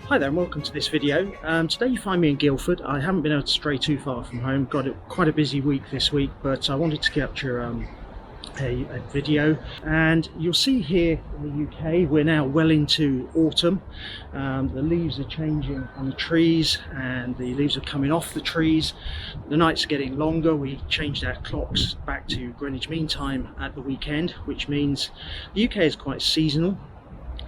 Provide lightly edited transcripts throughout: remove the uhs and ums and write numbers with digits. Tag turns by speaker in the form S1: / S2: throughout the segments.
S1: Hi there and welcome to this video. Today you find me in Guildford. I haven't been able to stray too far from home, got quite a busy week this week, but I wanted to capture a video. And you'll see here in the UK we're now well into autumn. The leaves are changing on the trees and the leaves are coming off the trees. The nights are getting longer. We changed our clocks back to Greenwich Mean Time at the weekend, which means the UK is quite seasonal.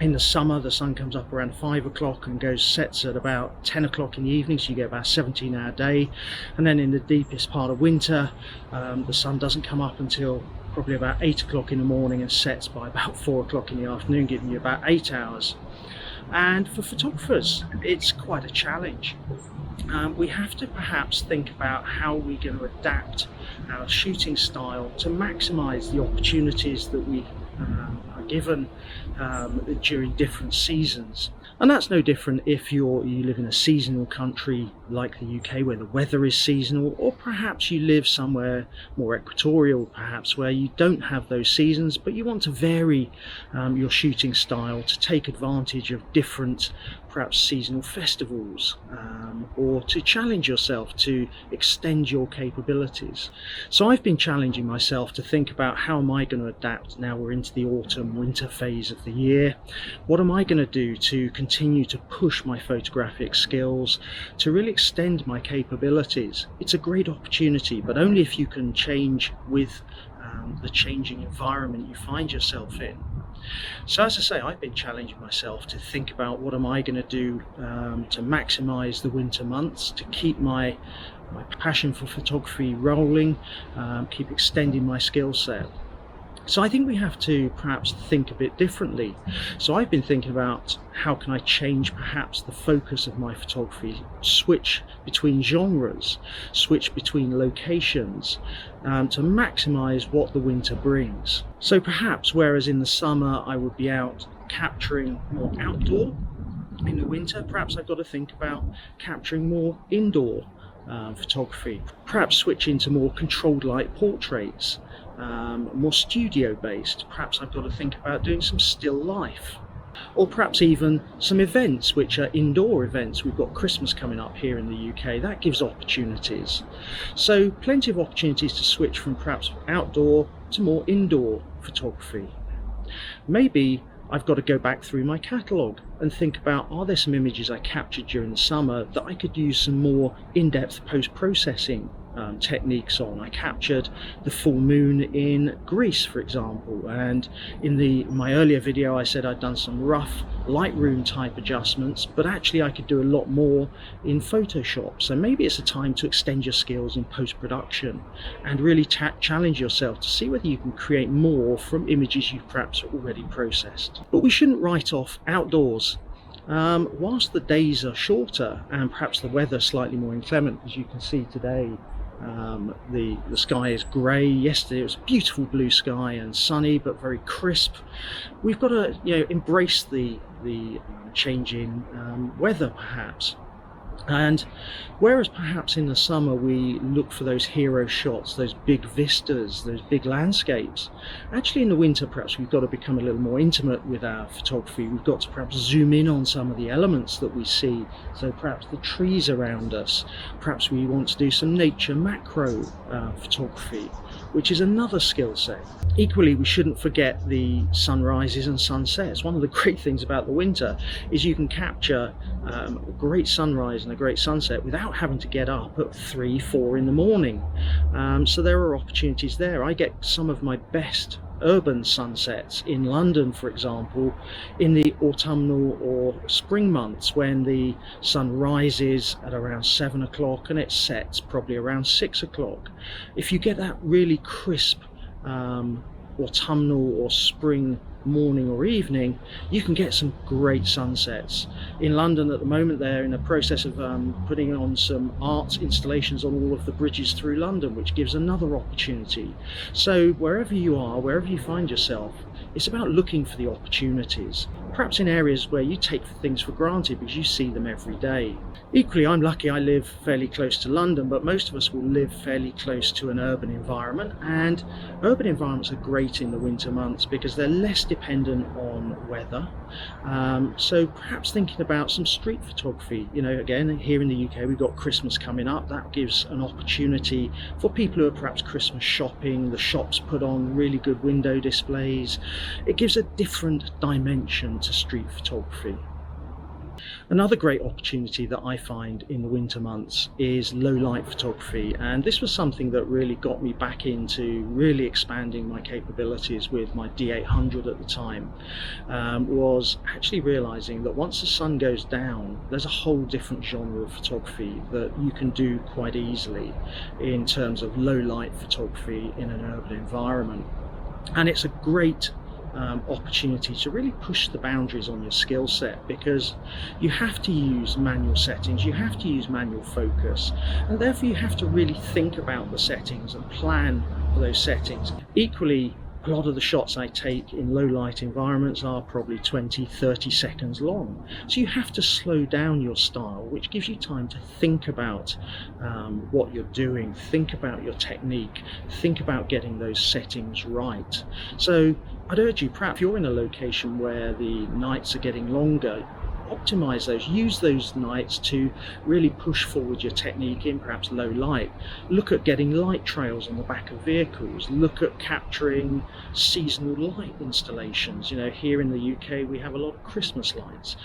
S1: In the summer, the sun comes up around 5 o'clock and sets at about 10 o'clock in the evening, so you get about a 17-hour day. And then in the deepest part of winter, the sun doesn't come up until probably about 8 o'clock in the morning and sets by about 4 o'clock in the afternoon, giving you about 8 hours. And for photographers, it's quite a challenge. We have to perhaps think about how we're going to adapt our shooting style to maximize the opportunities that we are given during different seasons. And that's no different if you live in a seasonal country like the UK where the weather is seasonal, or perhaps you live somewhere more equatorial, perhaps where you don't have those seasons but you want to vary your shooting style to take advantage of different perhaps seasonal festivals, or to challenge yourself to extend your capabilities. So I've been challenging myself to think about how am I going to adapt now we're into the autumn winter phase of the year. What am I going to do to continue to push my photographic skills, to really extend my capabilities? It's a great opportunity, but only if you can change with the changing environment you find yourself in. So as I say, I've been challenging myself to think about what am I going to do to maximize the winter months, to keep my passion for photography rolling, keep extending my skill set. So I think we have to perhaps think a bit differently. So I've been thinking about how can I change perhaps the focus of my photography, switch between genres, switch between locations, to maximize what the winter brings. So perhaps whereas in the summer I would be out capturing more outdoor, in the winter perhaps I've got to think about capturing more indoor photography, perhaps switching to more controlled light portraits, more studio based. Perhaps I've got to think about doing some still life, or perhaps even some events which are indoor events. We've got Christmas coming up here in the UK, that gives opportunities. So plenty of opportunities to switch from perhaps outdoor to more indoor photography. Maybe I've got to go back through my catalogue and think about, are there some images I captured during the summer that I could use some more in-depth post-processing techniques on. I captured the full moon in Greece, for example, and in my earlier video I said I'd done some rough Lightroom type adjustments, but actually I could do a lot more in Photoshop. So maybe it's a time to extend your skills in post-production and really challenge yourself to see whether you can create more from images you've perhaps already processed. But we shouldn't write off outdoors. Whilst the days are shorter and perhaps the weather slightly more inclement, as you can see today, the sky is grey. Yesterday it was beautiful blue sky and sunny but very crisp. We've got to embrace the changing weather perhaps. And whereas perhaps in the summer we look for those hero shots, those big vistas, those big landscapes, actually in the winter perhaps we've got to become a little more intimate with our photography. We've got to perhaps zoom in on some of the elements that we see. So perhaps the trees around us, perhaps we want to do some nature macro photography, which is another skill set. Equally, we shouldn't forget the sunrises and sunsets. One of the great things about the winter is you can capture a great sunrise and a great sunset without having to get up at 3-4 in the morning. So there are opportunities there. I get some of my best urban sunsets in London, for example, in the autumnal or spring months when the sun rises at around 7 o'clock and it sets probably around 6 o'clock. If you get that really crisp autumnal or spring morning or evening, you can get some great sunsets. In London at the moment they're in the process of putting on some art installations on all of the bridges through London, which gives another opportunity. So wherever you are, wherever you find yourself, it's about looking for the opportunities. perhaps in areas where you take things for granted because you see them every day. Equally, I'm lucky I live fairly close to London, but most of us will live fairly close to an urban environment, and urban environments are great in the winter months because they're less dependent on weather. So perhaps thinking about some street photography. Again, here in the UK we've got Christmas coming up. That gives an opportunity for people who are perhaps Christmas shopping. The shops put on really good window displays. It gives a different dimension to street photography. Another great opportunity that I find in the winter months is low light photography, and this was something that really got me back into really expanding my capabilities with my D800 at the time. Was actually realizing that once the sun goes down, there's a whole different genre of photography that you can do quite easily in terms of low light photography in an urban environment. And it's a great opportunity to really push the boundaries on your skill set, because you have to use manual settings, you have to use manual focus, and therefore you have to really think about the settings and plan for those settings. Equally, a lot of the shots I take in low light environments are probably 20-30 seconds long, so you have to slow down your style, which gives you time to think about what you're doing, think about your technique, think about getting those settings right. So I'd urge you, perhaps if you're in a location where the nights are getting longer, optimize those, use those nights to really push forward your technique in perhaps low light. Look at getting light trails on the back of vehicles, look at capturing seasonal light installations. Here in the UK we have a lot of Christmas lights,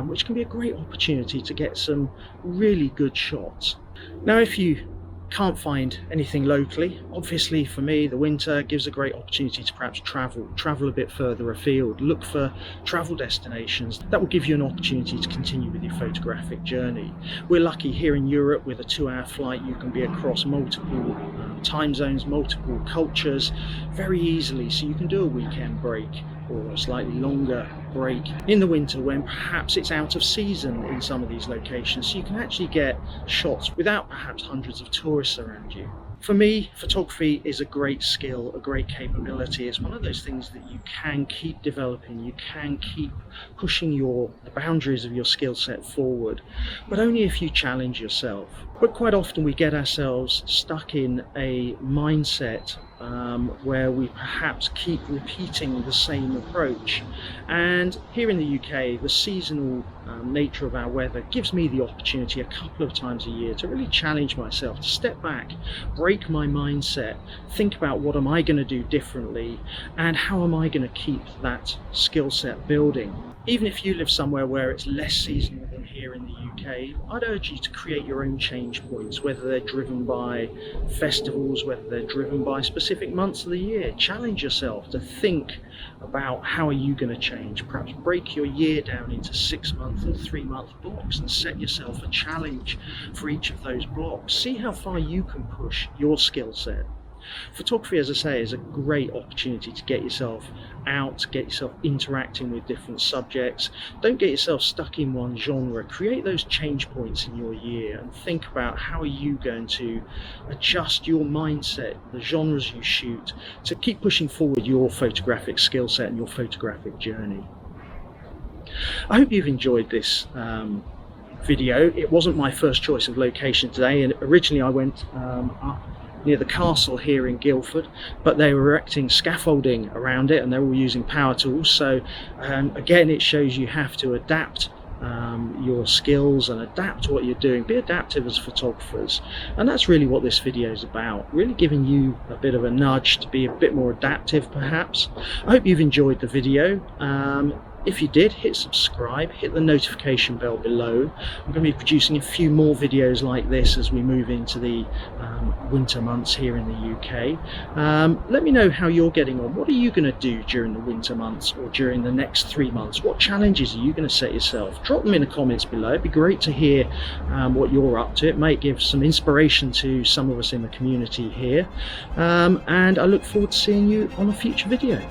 S1: which can be a great opportunity to get some really good shots. Now, if you can't find anything locally, obviously for me the winter gives a great opportunity to perhaps travel a bit further afield. Look for travel destinations that will give you an opportunity to continue with your photographic journey. We're lucky here in Europe, with a 2-hour flight you can be across multiple time zones, multiple cultures very easily, so you can do a weekend break or a slightly longer break in the winter when perhaps it's out of season in some of these locations, so you can actually get shots without perhaps hundreds of tourists around you. For me, photography is a great skill, a great capability. It's one of those things that you can keep developing, you can keep pushing the boundaries of your skill set forward, but only if you challenge yourself. But quite often we get ourselves stuck in a mindset where we perhaps keep repeating the same approach. And here in the UK, the seasonal nature of our weather gives me the opportunity a couple of times a year to really challenge myself, to step back, break my mindset, think about what am I going to do differently and how am I going to keep that skill set building. Even if you live somewhere where it's less seasonal than here in the UK, I'd urge you to create your own change points, whether they're driven by festivals, whether they're driven by specific months of the year. Challenge yourself to think about how are you going to change. Perhaps break your year down into 6-month or 3-month blocks and set yourself a challenge for each of those blocks. See how far you can push your skill set. Photography, as I say, is a great opportunity to get yourself out, get yourself interacting with different subjects. Don't get yourself stuck in one genre. Create those change points in your year and think about how are you going to adjust your mindset, the genres you shoot, to keep pushing forward your photographic skill set and your photographic journey. I hope you've enjoyed this video. It wasn't my first choice of location today, and originally I went up near the castle here in Guildford, but they were erecting scaffolding around it and they were using power tools. So again, it shows you have to adapt your skills and adapt what you're doing. Be adaptive as photographers, and that's really what this video is about, really giving you a bit of a nudge to be a bit more adaptive perhaps. I hope you've enjoyed the video. If you did, hit subscribe, hit the notification bell below. I'm going to be producing a few more videos like this as we move into the winter months here in the UK. Let me know how you're getting on. What are you going to do during the winter months or during the next 3 months? What challenges are you going to set yourself? Drop them in the comments below. It'd be great to hear what you're up to. It might give some inspiration to some of us in the community here. And I look forward to seeing you on a future video.